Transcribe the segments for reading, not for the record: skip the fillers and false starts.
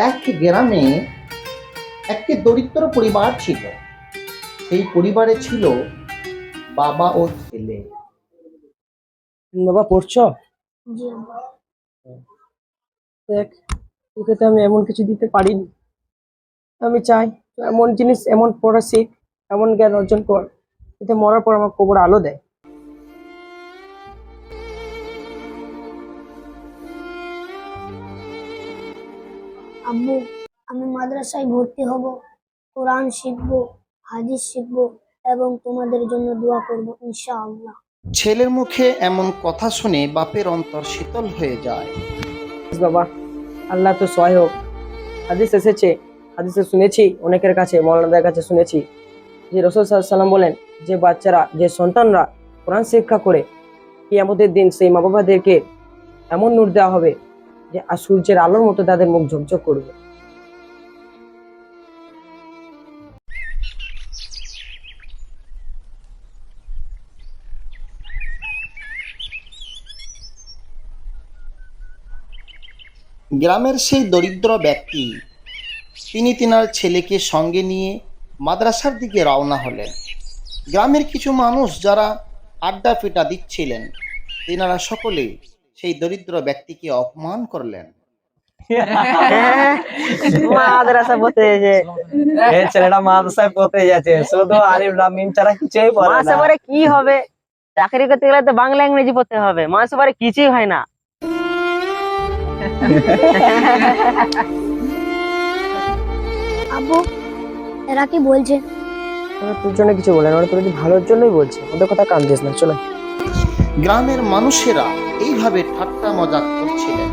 এক গ্রামে একটি দরিদ্র পরিবার ছিল। সেই পরিবারে ছিল বাবা ও ছেলে। বাবা পড়ছো? জি আব্বা। দেখ, তোকে তো আমি এমন কিছু দিতে পারিনি। আমি চাই তুই এমন জিনিস, এমন পড়া শিখ, এমন জ্ঞান অর্জন কর যাতে মরার পর আমার কবর আলো দেয়। আব্বু, আমি মাদ্রাসায় ভর্তি হব, কোরআন শিখবো, হাদিস শিখবো এবং তোমাদের জন্য দোয়া করব ইনশাআল্লাহ। ছেলের মুখে এমন কথা শুনে বাপের অন্তর শীতল হয়ে যায়। বাবা, আল্লাহ তো সহায়ক। হাদিস এসেছে, হাদিসে শুনেছি, অনেকের কাছে, মৌলানাদের কাছে শুনেছি যে রাসূল সাল্লাল্লাহু আলাইহি সাল্লাম বলেন যে বাচ্চারা, যে সন্তানরা কোরআন শিক্ষা করে, কিয়ামতের দিন সেই মা বাবাদেরকে এমন নূর দেওয়া হবে যে আর সূর্যের আলোর মতো তাদের মুখ ঝকঝক করবে। গ্রামের সেই দরিদ্র ব্যক্তি তিনি তিনার ছেলেকে সঙ্গে নিয়ে মাদ্রাসার দিকে রওনা হলেন। গ্রামের কিছু মানুষ যারা আড্ডা ফিটা দিচ্ছিলেন, তিনারা সকলে সেই দরিদ্র ব্যক্তিকে অপমান করলেন। মাদ্রাসা পড়তে যাচ্ছে, এই ছেলেটা মাদ্রাসায় পড়তে যাচ্ছে, শুধু আলিফ লাম মিম ছাড়া কিছুই পড়ে না। মাসে কি হবে? চাকরি করতে গেলে তো বাংলা ইংরেজি পড়তে হবে, মাসে কিছুই হয় না। আব্বু, এরা কি বলছে? ওরা তোর জন্য কিছু বলে না, ওরা তোর ভালোর জন্যই বলছে, ওদের কথা কান দিস না। চলো। গ্রামের মানুষেরা এইভাবে ঠাট্টা মজা করছিলেন।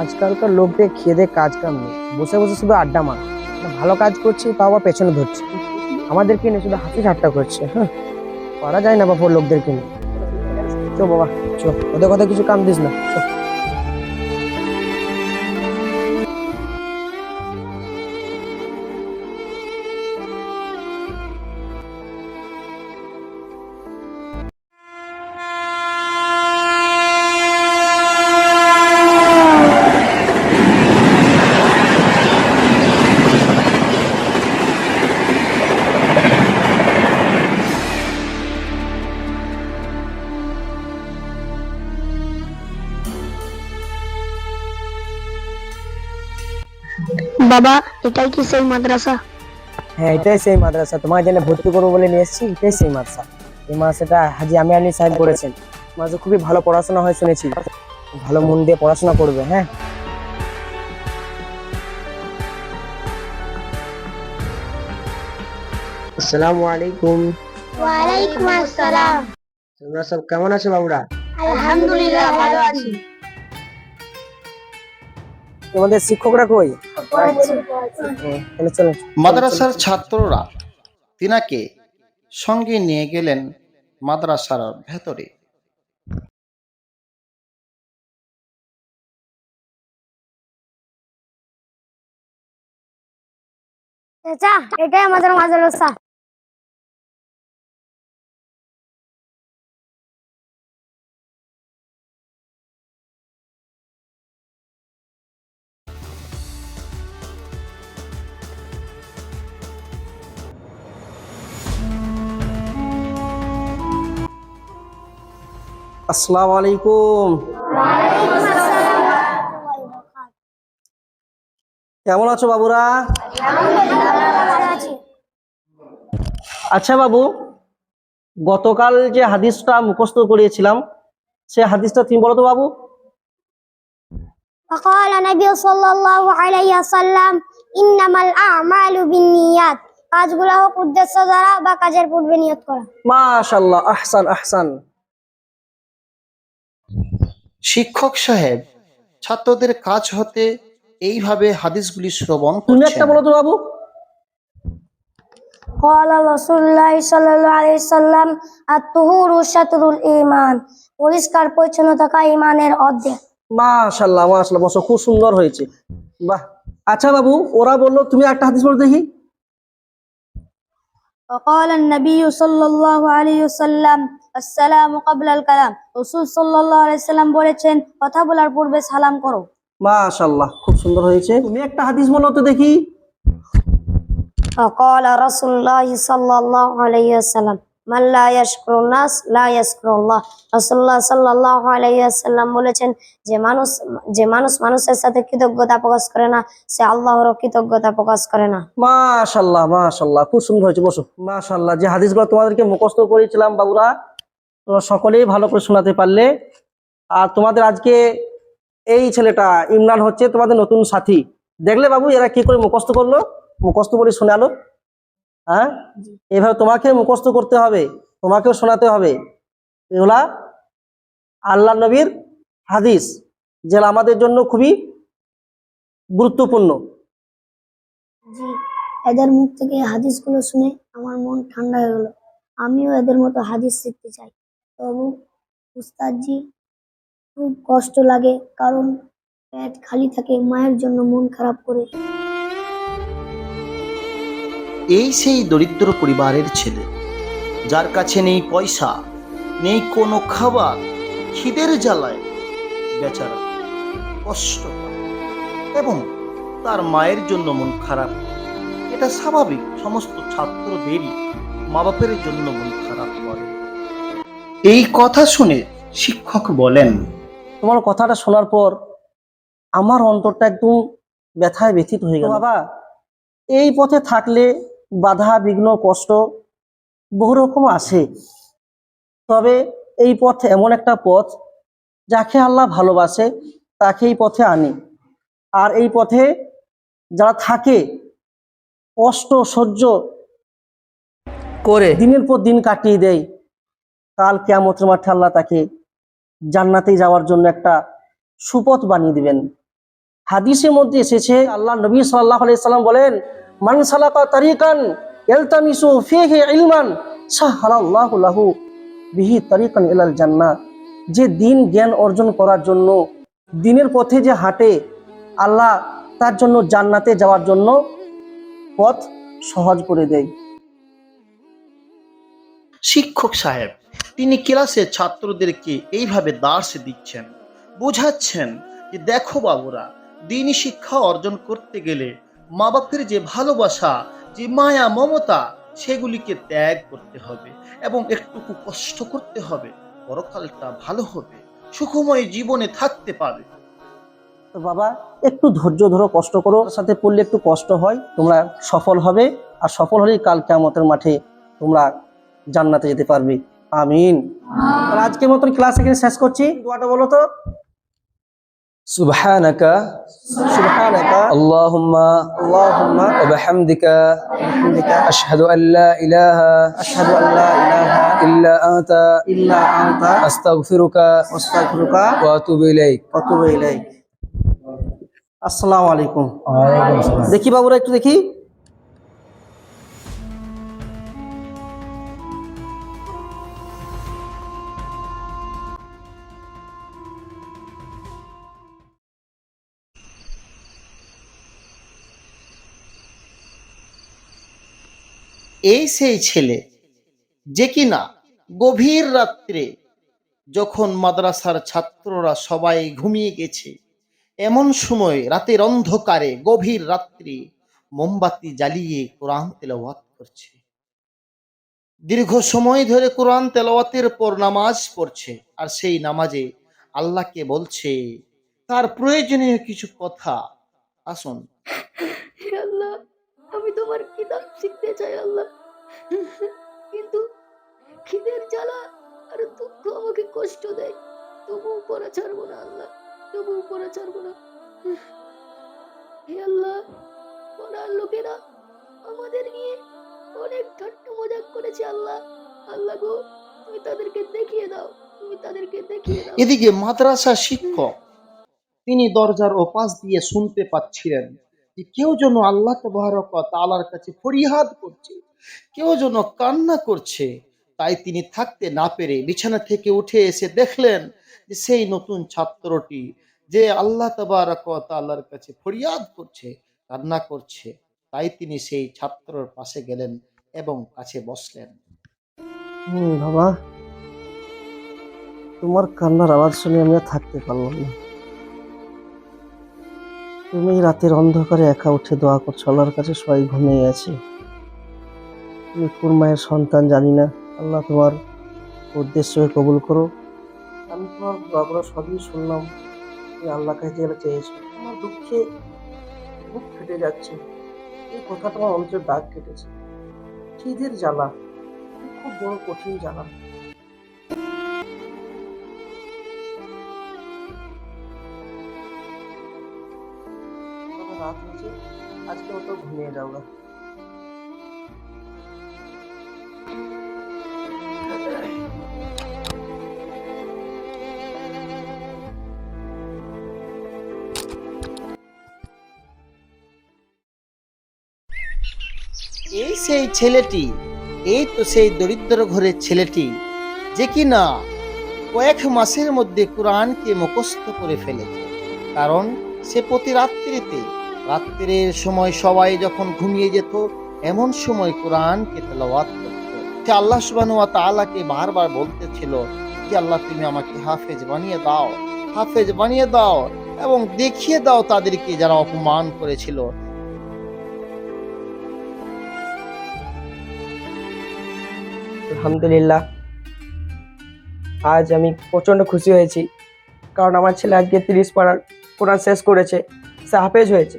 আজকালকার লোকদের খেয়ে কাজ কাম নেই, বসে বসে শুধু আড্ডা মার। ভালো কাজ করছি তাও আবার পেছনে ধরছে, আমাদেরকে নিয়ে শুধু হাসি ঠাট্টা করছে। হ্যাঁ, করা যায় না বাবা লোকদেরকে নিয়ে। চো বাবা, চো, ওদের কথা কিছু কান দিস না। চো। বাবা, এটাই কি সেই মাদ্রাসা? হ্যাঁ, এটাই সেই মাদ্রাসা, তোমার জন্য ভর্তি করবো বলে নিয়ে এসেছি। এটাই সেই মাদ্রাসা। এই মাদ্রাসাটা হাজি আমির আলী সাহেব করেছেন। মাঝে খুবই ভালো পড়াশোনা হয় শুনেছি, ভালো মন দিয়ে পড়াশোনা করবে। হ্যাঁ, আসসালামু আলাইকুম। ওয়ালাইকুম আসসালাম। তোমরা সব কেমন আছো বাবুরা? আলহামদুলিল্লাহ, ভালো আছি। তোমাদের শিক্ষকরা কই? চলো চলো। মাদ্রাসার ছাত্ররা তিনাকে সঙ্গে নিয়ে গেলেন মাদ্রাসার ভেতরে। চাচা, এটাই আমাদের মাদ্রাসা। আসসালামু আলাইকুম। কেমন আছো বাবুরা? আচ্ছা বাবু, গতকাল যে হাদিসটা মুখস্থ করিয়েছিলাম, সে হাদিসটা তুমি বলো তো বাবু। فقال النبي صلى الله عليه وسلم إنما الأعمال بالنيات। কাজগুলো হোক উদ্দেশ্য দ্বারা বা কাজের পূর্বে নিয়ত করা। মাশাআল্লাহ, আহসান আহসান। শিক্ষক সাহেব ছাত্রদের কাজ হতে এইভাবে হাদিসগুলি শ্রবণ তুমি একটা করছেন। বলো তো বাবু। قال رسول الله صلى الله عليه وسلم الطهور شطر الإيمان। পরিষ্কার পরিচ্ছন্ন থাকা ঈমানের অর্ধেক। মাশাআল্লাহ মাশাআল্লাহ, বসো, খুব সুন্দর হয়েছে। বাহ। আচ্ছা বাবু, ওরা বললো, তুমি একটা হাদিস বলো দেখি। وقال النبي صلى الله عليه وسلم السلام قبل الكلام। রাসূল সাল্লাল্লাহু আলাইহি সাল্লাম বলেছেন, কথা বলার পূর্বে সালাম করো। মাশাআল্লাহ, খুব সুন্দর হয়েছে। তুমি একটা হাদিস বলো তো দেখি। فقال رسول الله صلى الله عليه وسلم من لا يشكر الناس لا يشكر الله। রাসূলুল্লাহ সাল্লাল্লাহু আলাইহি ওয়াসাল্লাম বলেছেন, যে মানুষ মানুষের সাথে কৃতজ্ঞতা প্রকাশ করে না, সে আল্লাহরও কৃতজ্ঞতা প্রকাশ করে না। মাশাআল্লাহ মাশাআল্লাহ, খুব সুন্দর হয়েছে, বসো। মাশাআল্লাহ, যে হাদিসগুলো তোমাদেরকে মুখস্থ করেছিলাম বাবুরা, তোমরা সকলেই ভালো করে শোনাতে পারলে। আর তোমাদের আজকে এই ছেলেটা ইমরান হচ্ছে তোমাদের নতুন সাথী। দেখলে বাবু এরা কি করে মুখস্থ করলো, মুখস্থ করে শোনালো। হ্যাঁ, এভাবে তোমাকে মুখস্থ করতে হবে, তোমাকেও শোনাতে হবে। এগুলা আল্লাহ নবীর হাদিস, যেটা আমাদের জন্য খুবই গুরুত্বপূর্ণ। জি, এদের মুখ থেকে এই হাদিসগুলো শুনে আমার মন ঠান্ডা হয়ে গেল। আমিও এদের মতো হাদিস শিখতে চাই। তবু উস্তাদজি, খুব কষ্ট লাগে, কারণ পেট খালি থাকে, মায়ের জন্য মন খারাপ করে। এই সেই দরিদ্র পরিবারের ছেলে, যার কাছে নেই পয়সা, নেই কোনো খাবার, খিদের জ্বালায় বেচারা কষ্ট পায় এবং তার মায়ের জন্য মন খারাপ। এটা স্বাভাবিক, সমস্ত ছাত্রদেরই মা বাপের জন্য মন খারাপ করে। এই কথা শুনে শিক্ষক বলেন, তোমার কথাটা শোনার পর আমার অন্তরটা একদম ব্যথায় ব্যথিত হয়ে গেল। বাবা, এই পথে থাকলে বাধা বিঘ্ন কষ্ট বহু রকম আসে, তবে এই পথ এমন একটা পথ যাকে আল্লাহ ভালোবাসে তাকে এই পথে আনে। আর এই পথে যারা থাকে কষ্ট সহ্য করে দিনের পর দিন কাটিয়ে দেয়, কাল কিয়ামতের মাঠে আল্লাহ তাকে জান্নাতে যাওয়ার জন্য একটা সুপথ বানিয়ে দিবেন। হাদিসের মধ্যে এসেছে, আল্লাহ নবী সাল্লাল্লাহু আলাইহি সাল্লাম বলেন, মান সালাকা তারিকান ইয়ালতামিসু ফীহি ইলমান সাহালাল্লাহু লাহু বিহি তারিকান ইলাল জান্নাহ। যে দিন জ্ঞান অর্জন করার জন্য দিনের পথে যে হাঁটে, আল্লাহ তার জন্য জান্নাতে যাওয়ার জন্য পথ সহজ করে দেয়। শিক্ষক সাহেব তিনি ক্লাসে ছাত্রদেরকে এইভাবে দার্স দিচ্ছেন, বোঝাচ্ছেন যে দেখো বাবুরা, দিনী শিক্ষা অর্জন করতে গেলে মা বাপের যে ভালোবাসা, যে মায়া মমতা, সেগুলিকে ত্যাগ করতে হবে এবং একটুকু কষ্ট করতে হবে। পরকালটা ভালো হবে, সুখময় জীবনে থাকতে পারবে। তো বাবা, একটু ধৈর্য ধরো, কষ্ট করো, ওর সাথে পড়লে একটু কষ্ট হয়, তোমরা সফল হবে। আর সফল হলেই কাল কিয়ামতের মাঠে তোমরা জান্নাতে যেতে পারবে। আমিন। আর আজকের মতন ক্লাস এখানে শেষ করছি। দোয়াটা বলো তো। سبحانك সুবহানাকা اللهم আল্লাহুম্মা وبحمدك বিহামদিকা أشهد أن لا إله আশহাদু আল্লা ইলাহা إلا أنت ইল্লা আনতা أستغفرك আস্তাগফিরুকা وأتوب إليك। ওয়া আতুবু ইলাইক। আসসালামু আলাইকুম। وعليكم السلام। দেখি বাবুরা, একটু দেখি। এই সেই ছেলে যে কিনা গভীর রাত্রে, যখন মাদ্রাসার ছাত্ররা সবাই ঘুমিয়ে গেছে, এমন সময় রাতের অন্ধকারে গভীর রাত্রি মোমবাতি জ্বালিয়ে কোরআন তেলাওয়াত করছে। দীর্ঘ সময় ধরে কোরআন তেলাওয়াতের পর নামাজ পড়ছে, আর সেই নামাজে আল্লাহকে বলছে তার প্রয়োজনীয় কিছু কথা। আসুন। হে আল্লাহ, আমি তোমার কিতাব শিখতে চাই আল্লাহ, কিন্তু খিদের জ্বালা আর দুঃখ আমাকে কষ্ট দেয়। তবুও পড়া ছাড়বো না আল্লাহ, তবুও পড়া ছাড়বো না। হে আল্লাহ, পড়ার লোকেরা আমাদের নিয়ে অনেক ঠাট্টা মজাক করেছে আল্লাহ। আল্লাহ গো, তুমি তাদেরকে দেখিয়ে দাও, তুমি তাদেরকে দেখিয়ে দাও। এদিকে মাদ্রাসা শিক্ষক তিনি দরজার ওপাশ দিয়ে শুনতে পাচ্ছিলেন যে কেউ যেন আল্লাহ তাবারক ওয়া তাআলার কাছে ফরিয়াদ করছে, কেউ যেন কান্না করছে। তাই তিনি থাকতে না পেরে বিছানা থেকে উঠে এসে দেখলেন যে সেই নতুন ছাত্রটি যে আল্লাহ তাবারক ওয়া তাআলার কাছে ফরিয়াদ করছে, কান্না করছে। তাই তিনি সেই ছাত্রর পাশে গেলেন এবং কাছে বসলেন। বাবা, তোমার কান্নার আওয়াজ শুনে আমি আর থাকতে পারলাম না। তুমি রাতের অন্ধকারে একা উঠে দোয়া করছো, আল্লাহর কাছে সবাই ঘুমিয়ে আছে। তুমি কোন মায়ের সন্তান জানি না, আল্লাহ তোমার উদ্দেশ্যকে কবুল করো। আমি তোমার দোয়াগুলো সবই শুনলাম, তুমি আল্লাহ কাছে যেগুলো চেয়েছো। আমার দুঃখে বুক ফেটে যাচ্ছে, এই কথাটা আমার অন্তরে দাগ কেটেছে। খিদের জ্বালা খুব বড় কঠিন জ্বালা। তবে রাত হয়েছে, আজকে মতো ঘুমিয়ে যাও গা। এই সেই ছেলেটি, এই তো সেই দরিদ্র ঘরের ছেলেটি যে কিনা কয়েক মাসের মধ্যে কোরআনকে মুখস্থ করে ফেলেছে। কারণ সে প্রতি রাত্রির সময় সবাই যখন ঘুমিয়ে যেত, এমন সময় কোরআনকে তেলাওয়াত করত। সে আল্লাহ সুবহানাহু ওয়া তাআলাকে বারবার বলতেছিল যে আল্লাহ তুমি আমাকে হাফেজ বানিয়ে দাও, হাফেজ বানিয়ে দাও, এবং দেখিয়ে দাও তাদেরকে যারা অপমান করেছিল। আলহামদুলিল্লাহ, আজ আমি প্রচণ্ড খুশি হয়েছি, কারণ আমার ছেলে আজকে 30 পারার কোরআন শেষ করেছে, সে হাফেজ হয়েছে।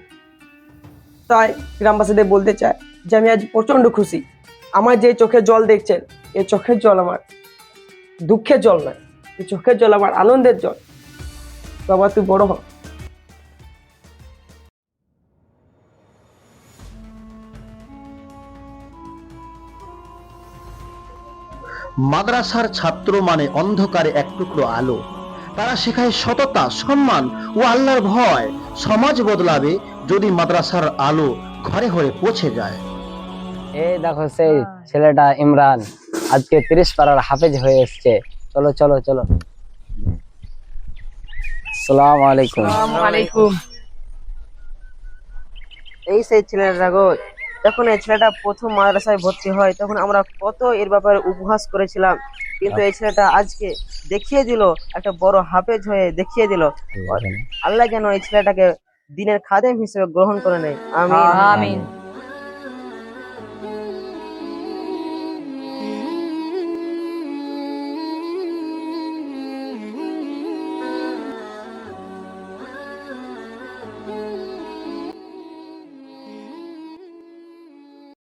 তাই গ্রামবাসীদের বলতে চাই যে আমি আজ প্রচণ্ড খুশি। আমার যে চোখের জল দেখছেন, এই চোখের জল আমার দুঃখের জল নয়, এই চোখের জল আমার আনন্দের জল। বাবা তুই বড় হ। মাদ্রাসার ছাত্র মানে অন্ধকারে এক টুকরো আলো। তারা শেখায় সততা, সম্মান ও আল্লাহর ভয়। সমাজ বদলাবে যদি মাদ্রাসার আলো ঘরে ঘরে পৌঁছে যায়। এই দেখো সেই ছেলেটা ইমরান আজকে 30 পারার হাফেজ হয়ে এসছে। চলো চলো চলো। আসসালামু আলাইকুম। এই সেই ছেলেটা গো, যখন এই ছেলেটা প্রথম মাদ্রাসায় ভর্তি হয় তখন আমরা কত এর ব্যাপারে উপহাস করেছিলাম, কিন্তু এই ছেলেটা আজকে দেখিয়ে দিল, একটা বড় হাফেজ হয়ে দেখিয়ে দিল। আল্লাহ যেন এই ছেলেটাকে দিনের খাদেম হিসেবে গ্রহণ করে নেয়। আমিন।